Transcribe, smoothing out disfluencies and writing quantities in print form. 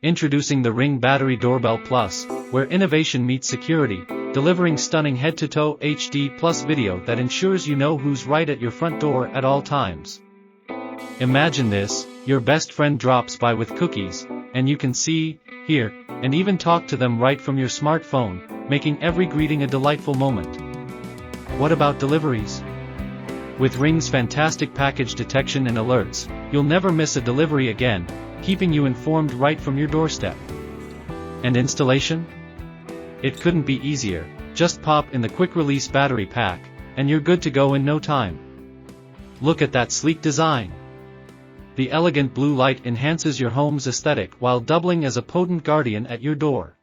Introducing the Ring Battery Doorbell Plus, where innovation meets security, delivering stunning head-to-toe HD Plus video that ensures you know who's right at your front door at all times. Imagine this: your best friend drops by with cookies, and you can see, hear, and even talk to them right from your smartphone, making every greeting a delightful moment. What about deliveries? With Ring's fantastic package detection and alerts, you'll never miss a delivery again, keeping you informed right from your doorstep. And installation? It couldn't be easier. Just pop in the quick-release battery pack, and you're good to go in no time. Look at that sleek design. The elegant blue light enhances your home's aesthetic while doubling as a potent guardian at your door.